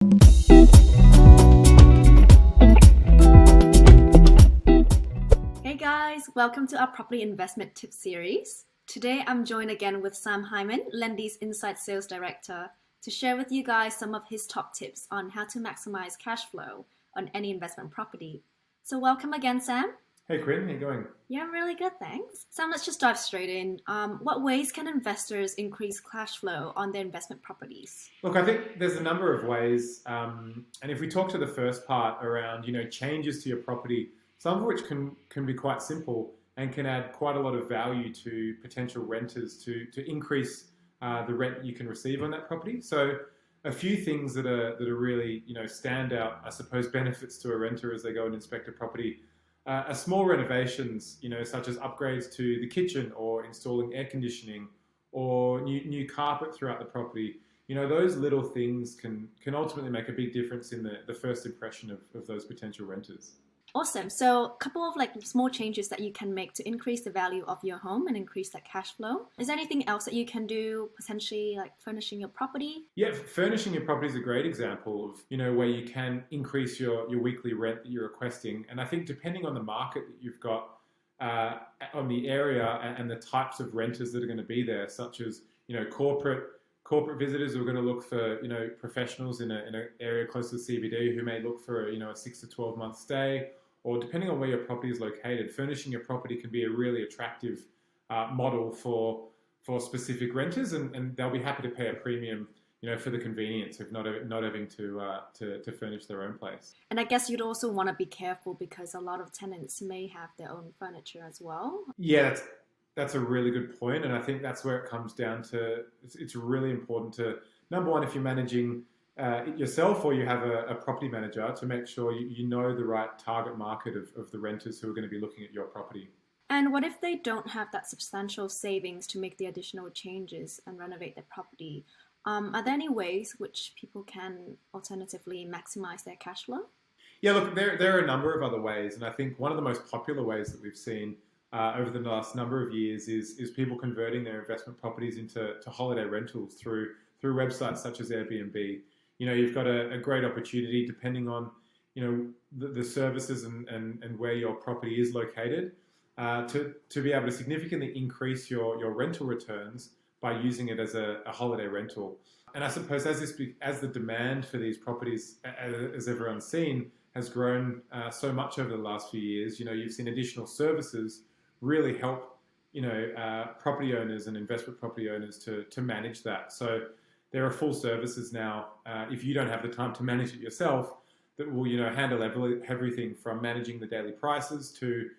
Hey guys, welcome to our property investment tips series. Today I'm joined again with Sam Hyman, Lendi's Inside Sales Director, to share with you guys some of his top tips on how to maximize cash flow on any investment property. So welcome again, Sam. Hey Quinn, how you going? Yeah, I'm really good, thanks. Sam, let's just dive straight in. What ways can investors increase cash flow on their investment properties? Look, I think there's a number of ways, and if we talk to the first part around, changes to your property, some of which can be quite simple and can add quite a lot of value to potential renters to increase the rent you can receive on that property. So, a few things that are really stand out, I suppose, benefits to a renter as they go and inspect a property. Small renovations, such as upgrades to the kitchen or installing air conditioning or new carpet throughout the property. Those little things can ultimately make a big difference in the first impression of those potential renters. Awesome. So a couple of small changes that you can make to increase the value of your home and increase that cash flow. Is there anything else that you can do, potentially like furnishing your property? Yeah, furnishing your property is a great example of, where you can increase your weekly rent that you're requesting. And I think depending on the market that you've got, on the area and the types of renters that are going to be there, such as, corporate visitors who are going to look for, professionals in an area close to the CBD who may look for, a 6 to 12 month stay, or depending on where your property is located, furnishing your property can be a really attractive model for specific renters, and they'll be happy to pay a premium, for the convenience of not having to furnish their own place. And I guess you'd also want to be careful because a lot of tenants may have their own furniture as well. Yeah, that's a really good point, and I think that's where it comes down to. It's really important to, number one, if you're managing it yourself or you have a property manager, to make sure you know the right target market of the renters who are going to be looking at your property. And what if they don't have that substantial savings to make the additional changes and renovate their property? Are there any ways which people can alternatively maximize their cash flow? Yeah, look, there are a number of other ways, and I think one of the most popular ways that we've seen over the last number of years is people converting their investment properties into holiday rentals through websites such as Airbnb. You've got a great opportunity depending on the services and where your property is located to be able to significantly increase your rental returns by using it as a holiday rental. And I suppose as the demand for these properties, as everyone's seen, has grown so much over the last few years, you've seen additional services really help property owners and investment property owners to manage that. So there are full services now, if you don't have the time to manage it yourself, that will handle everything from managing the daily prices to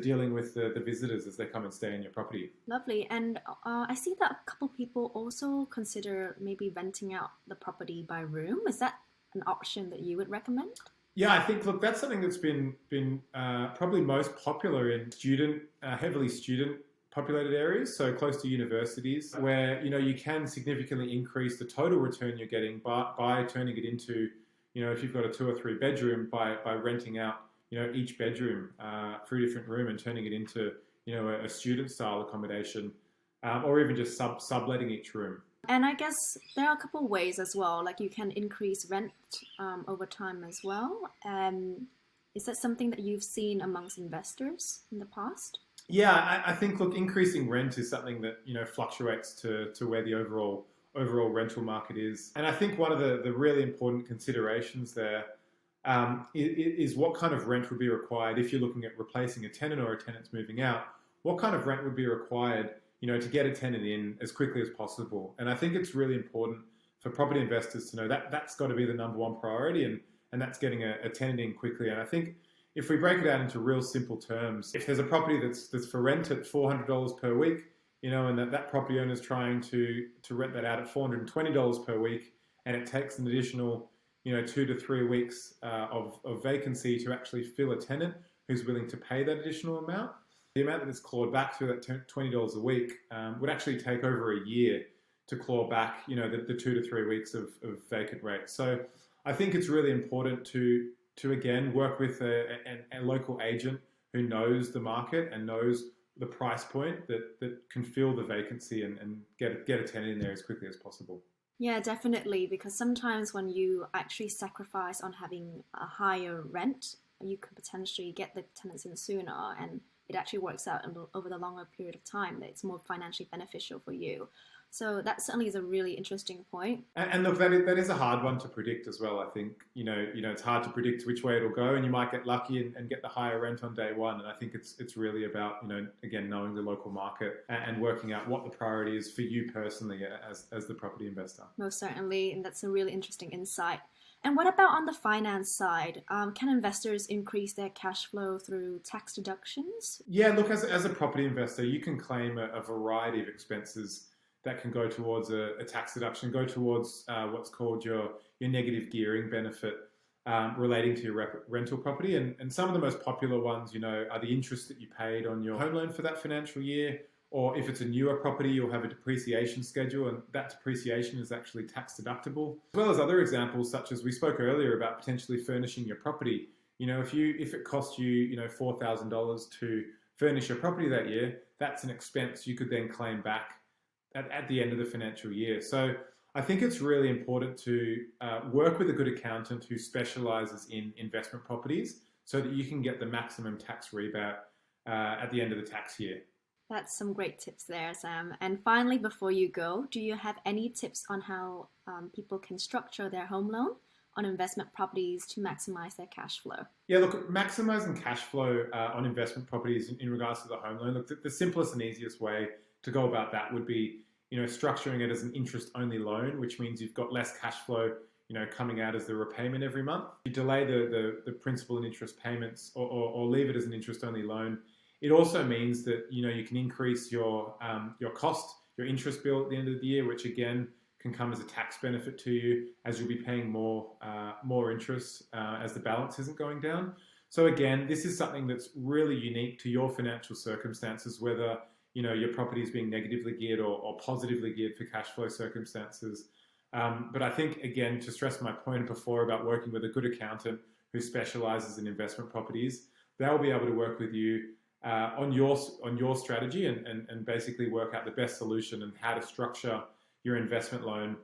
dealing with the visitors as they come and stay in your property. Lovely. And I see that a couple people also consider maybe renting out the property by room. Is that an option that you would recommend? Yeah, I think, look, that's something that's been probably most popular in heavily student populated areas, so close to universities, where you can significantly increase the total return you're getting by turning it into, if you've got a 2 or 3 bedroom, by renting out each bedroom for a different room and turning it into a student style accommodation, or even just subletting each room. And I guess there are a couple of ways as well, like you can increase rent over time as well. Is that something that you've seen amongst investors in the past? Yeah, I think, look, increasing rent is something that fluctuates to where the overall rental market is. And I think one of the really important considerations there is what kind of rent would be required if you're looking at replacing a tenant or a tenant's moving out. What kind of rent would be required to get a tenant in as quickly as possible? And I think it's really important for property investors to know that that's got to be the number one priority, and that's getting a tenant in quickly. And I think if we break it out into real simple terms, if there's a property that's for rent at $400 per week, and that property owner is trying to rent that out at $420 per week, and it takes an additional 2 to 3 weeks of vacancy to actually fill a tenant who's willing to pay that additional amount, the amount that is clawed back through that $20 a week would actually take over a year to claw back, the 2 to 3 weeks of vacant rate. So I think it's really important to again work with a local agent who knows the market and knows the price point that can fill the vacancy and get a tenant in there as quickly as possible. Yeah, definitely. Because sometimes when you actually sacrifice on having a higher rent, you can potentially get the tenants in sooner, and it actually works out over the longer period of time that it's more financially beneficial for you. So that certainly is a really interesting point. And look, that is a hard one to predict as well. I think it's hard to predict which way it'll go, and you might get lucky and get the higher rent on day one. And I think it's really about again knowing the local market and working out what the priority is for you personally as the property investor. Most certainly, and that's a really interesting insight. And what about on the finance side? Can investors increase their cash flow through tax deductions? Yeah, look, as a property investor, you can claim a variety of expenses that can go towards a tax deduction, go towards what's called your negative gearing benefit relating to your rental property. And some of the most popular ones, are the interest that you paid on your home loan for that financial year, or if it's a newer property, you'll have a depreciation schedule, and that depreciation is actually tax deductible. As well as other examples, such as we spoke earlier about potentially furnishing your property. If it cost you, $4,000 to furnish your property that year, that's an expense you could then claim back at the end of the financial year. So I think it's really important to work with a good accountant who specializes in investment properties so that you can get the maximum tax rebate at the end of the tax year. That's some great tips there, Sam. And finally, before you go, do you have any tips on how people can structure their home loan on investment properties to maximize their cash flow? Yeah, look, maximizing cash flow on investment properties in regards to the home loan, look, the simplest and easiest way to go about that would be, structuring it as an interest-only loan, which means you've got less cash flow, coming out as the repayment every month. You delay the principal and interest payments or leave it as an interest-only loan. It also means that, you can increase your cost, your interest bill at the end of the year, which again can come as a tax benefit to you as you'll be paying more interest as the balance isn't going down. So again, this is something that's really unique to your financial circumstances, whether your property is being negatively geared or positively geared for cash flow circumstances. But I think, again, to stress my point before about working with a good accountant who specializes in investment properties, they'll be able to work with you on your strategy and basically work out the best solution and how to structure your investment loan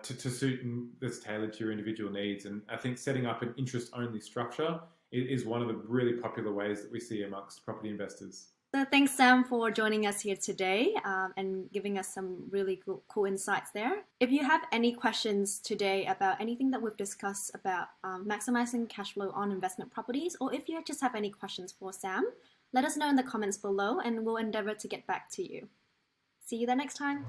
to suit and that's tailored to your individual needs. And I think setting up an interest-only structure is one of the really popular ways that we see amongst property investors. So thanks, Sam, for joining us here today and giving us some really cool insights there. If you have any questions today about anything that we've discussed about maximizing cash flow on investment properties, or if you just have any questions for Sam, let us know in the comments below and we'll endeavor to get back to you. See you there next time.